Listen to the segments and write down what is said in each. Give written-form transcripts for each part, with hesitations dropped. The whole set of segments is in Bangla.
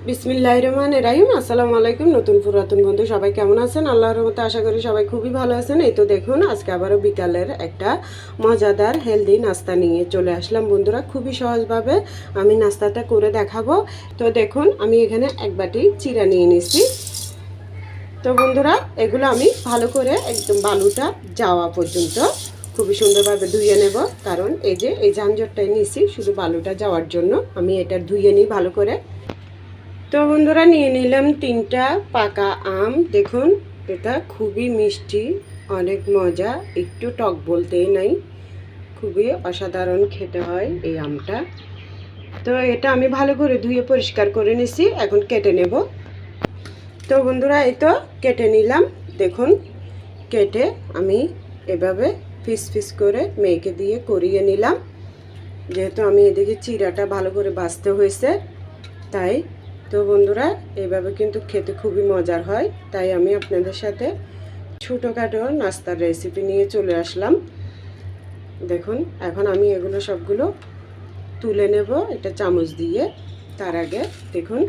বিসমিল্লাহির রহমানির রহিম। আসসালামু আলাইকুম। নতুন পুরাতন বন্ধু সবাই কেমন আছেন? আল্লাহর রহমতে আশা করি সবাই খুবই ভালো আছেন। এই তো দেখুন আজকে আবারও বিকালের একটা মজাদার হেলদি নাস্তা নিয়ে চলে আসলাম বন্ধুরা। খুবই সহজভাবে আমি নাস্তাটা করে দেখাবো। তো দেখুন আমি এখানে এক বাটি চিড়া নিয়ে নিয়েছি। তো বন্ধুরা এগুলো আমি ভালো করে একদম বালুটা যাওয়া পর্যন্ত খুবই সুন্দরভাবে ধুয়ে নেব, কারণ এই যে এই ঝাঞ্ঝটটাই নিয়েছি শুধু বালুটা যাওয়ার জন্য। আমি এটা ধুয়ে নিই ভালো করে। তো বন্ধুরা নিয়ে নিলাম 3টা পাকা আম। দেখুন এটা খুবই মিষ্টি, অনেক মজা, একটু টক বলতেই নাই, খুবই অসাধারণ খেতে হয় এই আমটা। তো এটা আমি ভালো করে ধুয়ে পরিষ্কার করে নিছি, এখন কেটে নেব। তো বন্ধুরা এই তো কেটে নিলাম। দেখুন কেটে আমি এভাবে পিস পিস করে মেয়েকে দিয়ে করিয়ে নিলাম। যেহেতু আমি এদিকে চিড়াটা ভালো করে ভাজতে হয়েছে তাই। তো বন্ধুরা এইভাবে কিন্তু খেতে খুবই মজার হয়, তাই আমি আপনাদের সাথে ছোটোখাটো নাস্তার রেসিপি নিয়ে চলে আসলাম। দেখুন এখন আমি এগুলো সবগুলো তুলে নেব এটা চামচ দিয়ে। তার আগে দেখুন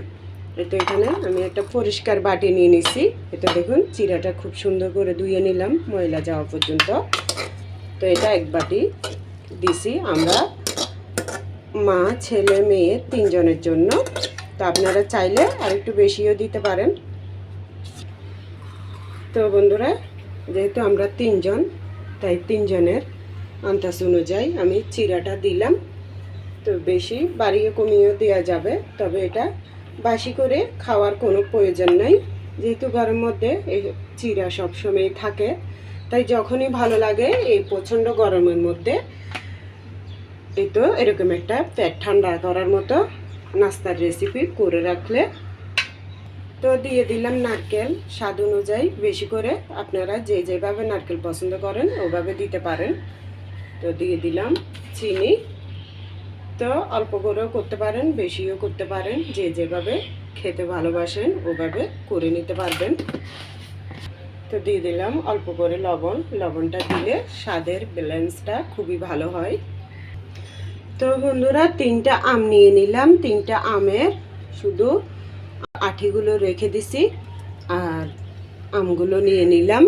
এটা এখানে আমি একটা পরিষ্কার বাটি নিয়ে নিছি। এটা দেখুন চিড়াটা খুব সুন্দর করে ধুয়ে নিলাম ময়লা যাওয়া পর্যন্ত। তো এটা এক বাটি দিছি আমরা মা ছেলে মেয়ে 3 জনের জন্য। তো আপনারা চাইলে আর একটু বেশিও দিতে পারেন। তো বন্ধুরা যেহেতু আমরা 3 জন তাই 3 জনের আন্দাজ অনুযায়ী আমি চিড়াটা দিলাম। তো বেশি বাড়িয়ে কমিয়েও দেওয়া যাবে, তবে এটা বাসি করে খাওয়ার কোনো প্রয়োজন নাই, যেহেতু ঘরের মধ্যে এই চিড়া সবসময় থাকে। তাই যখনই ভালো লাগে এই প্রচণ্ড গরমের মধ্যে এই তো এরকম একটা পেট ঠান্ডা করার মতো নাস্তার রেসিপি করে রাখলে। তো দিয়ে দিলাম নারকেল স্বাদ অনুযায়ী বেশি করে, আপনারা যে যেভাবে নারকেল পছন্দ করেন ওভাবে দিতে পারেন। তো দিয়ে দিলাম চিনি। তো অল্প করেও করতে পারেন, বেশিও করতে পারেন, যে যেভাবে খেতে ভালোবাসেন ওভাবে করে নিতে পারবেন। তো দিয়ে দিলাম অল্প করে লবণ। লবণটা দিলে স্বাদের ব্যালেন্সটা খুবই ভালো হয়। তো বন্ধুরা 3টা আম নিয়ে নিলাম। 3টা আমের শুধু আঠিগুলো রেখে দিছি আর আমগুলো নিয়ে নিলাম।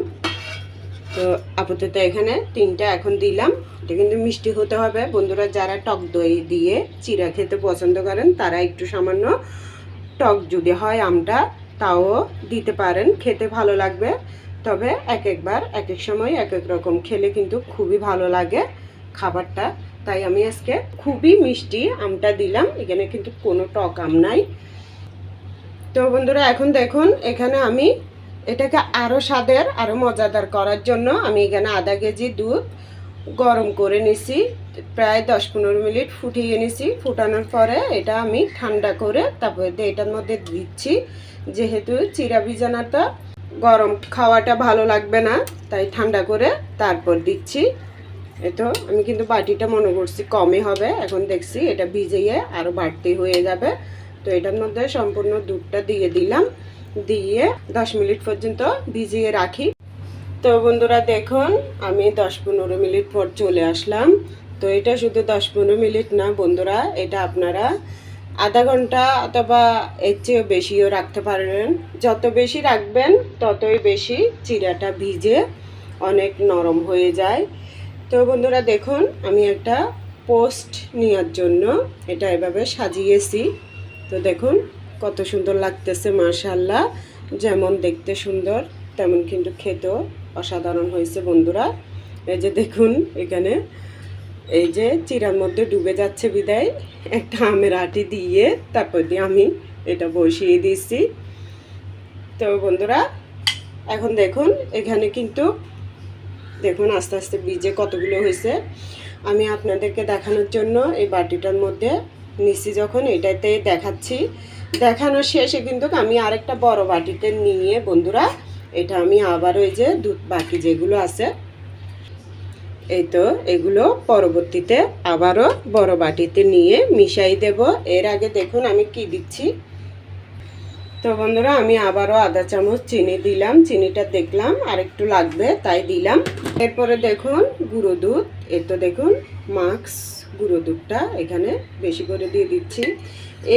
তো আপাতত এখানে 3টা এখন দিলাম। এটা কিন্তু মিষ্টি হতে হবে বন্ধুরা। যারা টক দই দিয়ে চিড়া খেতে পছন্দ করেন তারা একটু সামান্য টক যদি হয় আমটা তাও দিতে পারেন, খেতে ভালো লাগবে। তবে এক একবার এক এক সময় এক এক রকম খেলে কিন্তু খুবই ভালো লাগে খাবারটা। তাই আমি আজকে খুবই মিষ্টি আমটা দিলাম, এখানে কিন্তু কোনো টক আম নাই। তো বন্ধুরা এখন দেখুন এখানে আমি এটাকে আরও স্বাদের আরও মজাদার করার জন্য আমি এখানে আধা কেজি দুধ গরম করে নিছি, প্রায় 10-15 মিনিট ফুটিয়ে নিছি। ফুটানোর পরে এটা আমি ঠান্ডা করে তারপরে এটার মধ্যে দিচ্ছি। যেহেতু চিড়া ভিজানোটা গরম খাওয়াটা ভালো লাগবে না, তাই ঠান্ডা করে তারপর দিচ্ছি। তো আমি কিন্তু বাটিটা মনে করছি কমই হবে, এখন দেখছি এটা ভিজিয়ে আরও বাড়তি হয়ে যাবে। তো এটার মধ্যে সম্পূর্ণ দুধটা দিয়ে দিলাম, দিয়ে 10 মিনিট পর্যন্ত ভিজিয়ে রাখি। তো বন্ধুরা দেখুন আমি 10-15 মিনিট পর চলে আসলাম। তো এটা শুধু 10-15 মিনিট না বন্ধুরা, এটা আপনারা আধা ঘন্টা অথবা এর চেয়েও বেশিও রাখতে পারেন। যত বেশি রাখবেন ততই বেশি চিড়াটা ভিজে অনেক নরম হয়ে যায়। তো বন্ধুরা দেখুন আমি একটা পোস্ট নেওয়ার জন্য এটা এভাবে সাজিয়েছি। তো দেখুন কত সুন্দর লাগতেছে মাশাআল্লাহ। যেমন দেখতে সুন্দর তেমন কিন্তু খেতেও অসাধারণ হয়েছে বন্ধুরা। এই যে দেখুন এখানে এই যে চিড়ার মধ্যে ডুবে যাচ্ছে বিদায় একটা আমের আটি দিয়ে তারপর দিয়ে আমি এটা বসিয়ে দিয়েছি। তো বন্ধুরা এখন দেখুন এখানে কিন্তু দেখুন আস্তে আস্তে ভিজে কতগুলো হয়েছে। আমি আপনাদেরকে দেখানোর জন্য এই বাটিটার মধ্যে নিচ্ছি, যখন এটাতে দেখাচ্ছি। দেখানোর শেষে কিন্তু আমি আরেকটা বড় বাটিতে নিয়ে বন্ধুরা এটা আমি আবার ওই যে দুধ বাকি যেগুলো আছে এই তো এগুলো পরবর্তীতে আবারও বড় বাটিতে নিয়ে মিশাই দেব। এর আগে দেখুন আমি কি দিচ্ছি। তো বন্ধুরা আমি আবারও আধা চামচ চিনি দিলাম, চিনিটা দেখলাম আর একটু লাগবে তাই দিলাম। এরপরে দেখুন গুঁড়ো দুধ, এই তো দেখুন মাক্স গুঁড়ো দুধটা এখানে বেশি করে দিয়ে দিচ্ছি।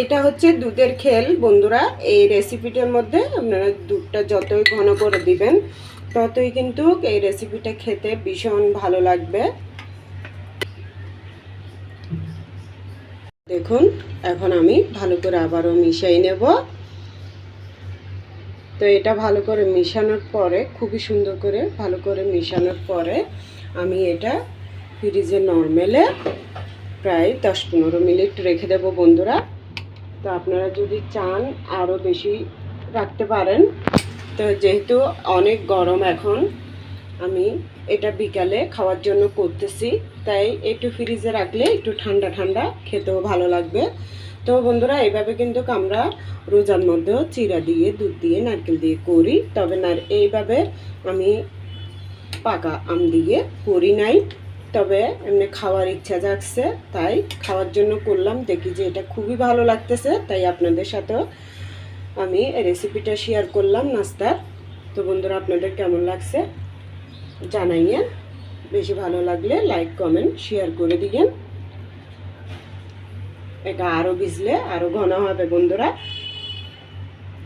এটা হচ্ছে দুধের খেল বন্ধুরা। এই রেসিপিটার মধ্যে আপনারা দুধটা যতই ঘন করে দিবেন ততই কিন্তু এই রেসিপিটা খেতে ভীষণ ভালো লাগবে। দেখুন এখন আমি ভালো করে আবারও মিশিয়ে নেব। তো এটা ভালো করে মিশানোর পরে, খুবই সুন্দর করে ভালো করে মিশানোর পরে আমি এটা ফ্রিজে নরমালে প্রায় 10-15 মিনিট রেখে দেব বন্ধুরা। তো আপনারা যদি চান আরও বেশি রাখতে পারেন। তো যেহেতু অনেক গরম এখন, আমি এটা বিকালে খাওয়ার জন্য করতেছি, তাই একটু ফ্রিজে রাখলে একটু ঠান্ডা ঠান্ডা খেতেও ভালো লাগবে। তো বন্ধুরা এইভাবে কিন্তু আমরা রোজার মধ্যেও চিরা দিয়ে, দুধ দিয়ে, নারকেল দিয়ে করি। তবে না এইভাবে আমি পাকা আম দিয়ে করি নাই, তবে এমনি খাওয়ার ইচ্ছা জাগছে তাই খাওয়ার জন্য করলাম। দেখি যে এটা খুবই ভালো লাগতেছে, তাই আপনাদের সাথেও আমি রেসিপিটা শেয়ার করলাম নাস্তার। তো বন্ধুরা আপনাদের কেমন লাগছে জানাইয়েন। বেশি ভালো লাগলে লাইক কমেন্ট শেয়ার করে দিবেন। এটা আরও ভিজলে আরও ঘন হবে বন্ধুরা।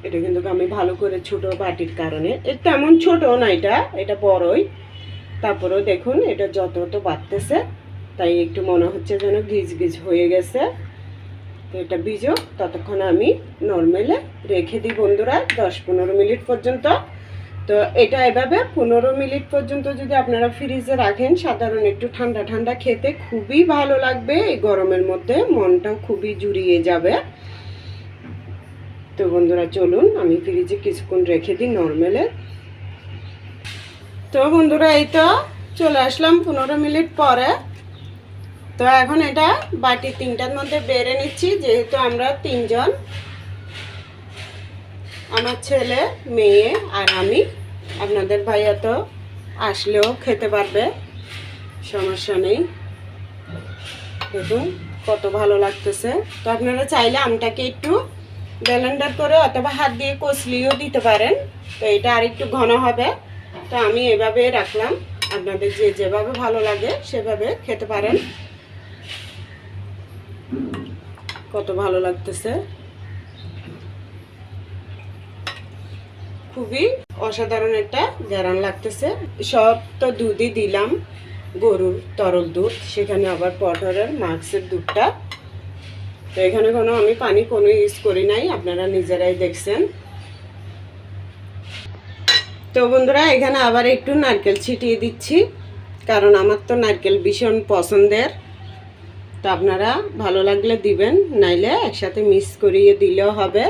এটা কিন্তু আমি ভালো করে ছোট বাটির কারণে, তেমন ছোট না, এটা বড়ই, তারপরেও দেখুন এটা যত বাড়তেছে তাই একটু মনে হচ্ছে যেন গিজ গিজ হয়ে গেছে। তো এটা ভিজুক, ততক্ষণ আমি নরমালে রেখে দিই বন্ধুরা 10-15 মিনিট পর্যন্ত। তো এটা এভাবে 15 মিনিট পর্যন্ত যদি আপনারা ফ্রিজে রাখেন, সাধারণ একটু ঠান্ডা ঠান্ডা খেতে খুবই ভালো লাগবে। এই গরমের মধ্যে মনটাও খুবই জুড়িয়ে যাবে। তো বন্ধুরা চলুন আমি ফ্রিজে কিছুক্ষণ রেখে দিই নরমালে। তো বন্ধুরা এই তো চলে আসলাম 15 মিনিট পরে। তো এখন এটা বাটি 3টার মধ্যে বেড়ে নিচ্ছি, যেহেতু আমরা 3 জন, আমার ছেলে, মেয়ে আর আমি। আপনাদের ভাইয়া তো আসলেও খেতে পারবে, সমস্যা নেই। দেখুন কত ভালো লাগতেছে। তো আপনারা চাইলে আমটাকে একটু ব্লেন্ডার করে অথবা হাত দিয়ে কচলিও দিতে পারেন, তো এটা আর একটু ঘন হবে। তো আমি এভাবে রাখলাম, আপনাদের যেভাবে ভালো লাগে সেভাবে খেতে পারেন। কত ভালো লাগতেছে, খুবই অসাধারণ একটা গ্যারান লাগতেছে। সব তো দুধই দিলাম, গরুর তরল দুধ, সেখানে আবার পটরের মাক্সের দুধটা। তো এখানে আমি পানি ইউজ করি নাই, আপনারা নিজেরাই দেখছেন। তো বন্ধুরা এখানে আবার একটু নারকেল ছিটিয়ে দিচ্ছি, কারণ আমার তো নারকেল ভীষণ পছন্দের। তো আপনারা ভালো লাগলে দিবেন, নাইলে একসাথে মিক্স করিয়ে দিলেও হবে।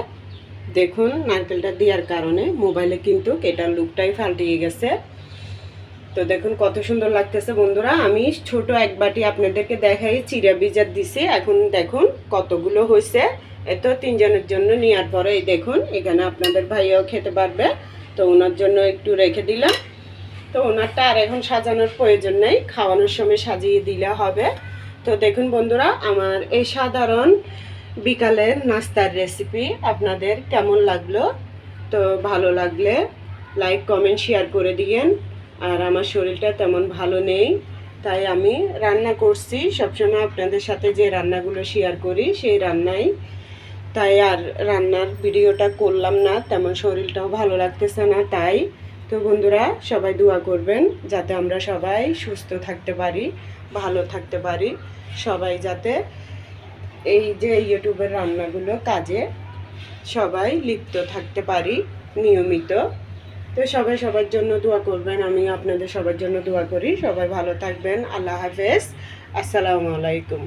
দেখুন নারকেলটা দেওয়ার কারণে মোবাইলে কিন্তু এটার লুকটাই পাল্টিয়ে গেছে। তো দেখুন কত সুন্দর লাগতেছে বন্ধুরা। আমি ছোট এক বাটি আপনাদেরকে দেখাই চিরা ভিজার দিছি। এখন দেখুন কতগুলো হয়েছে। এত 3 জনের জন্য নেওয়ার পরে এই দেখুন এখানে আপনাদের ভাইয়াও খেতে পারবে, তো ওনার জন্য একটু রেখে দিলাম। তো ওনারটা আর এখন সাজানোর প্রয়োজন নেই, খাওয়ানোর সময় সাজিয়ে দিলে হবে। তো দেখুন বন্ধুরা আমার এই সাধারণ বিকালের নাস্তার রেসিপি আপনাদের কেমন লাগলো। তো ভালো লাগলে লাইক কমেন্ট শেয়ার করে দিয়েন। আর আমার শরীরটা তেমন ভালো নেই, তাই আমি রান্না করছি সবসময় আপনাদের সাথে, যে রান্নাগুলো শেয়ার করি সেই রান্নাই, তাই আর রান্নার ভিডিওটা করলাম না, তেমন শরীরটাও ভালো লাগতেছে না তাই। তো বন্ধুরা সবাই দোয়া করবেন যাতে আমরা সবাই সুস্থ থাকতে পারি, ভালো থাকতে পারি, সবাই যাতে এই যে ইউটিউবের রান্নাগুলো কাজে সবাই লিপ্ত থাকতে পারি নিয়মিত। তো সবাই সবার জন্য দোয়া করবেন, আমি আপনাদের সবার জন্য দোয়া করি। সবাই ভালো থাকবেন। আল্লাহ হাফেজ, আসসালামু আলাইকুম।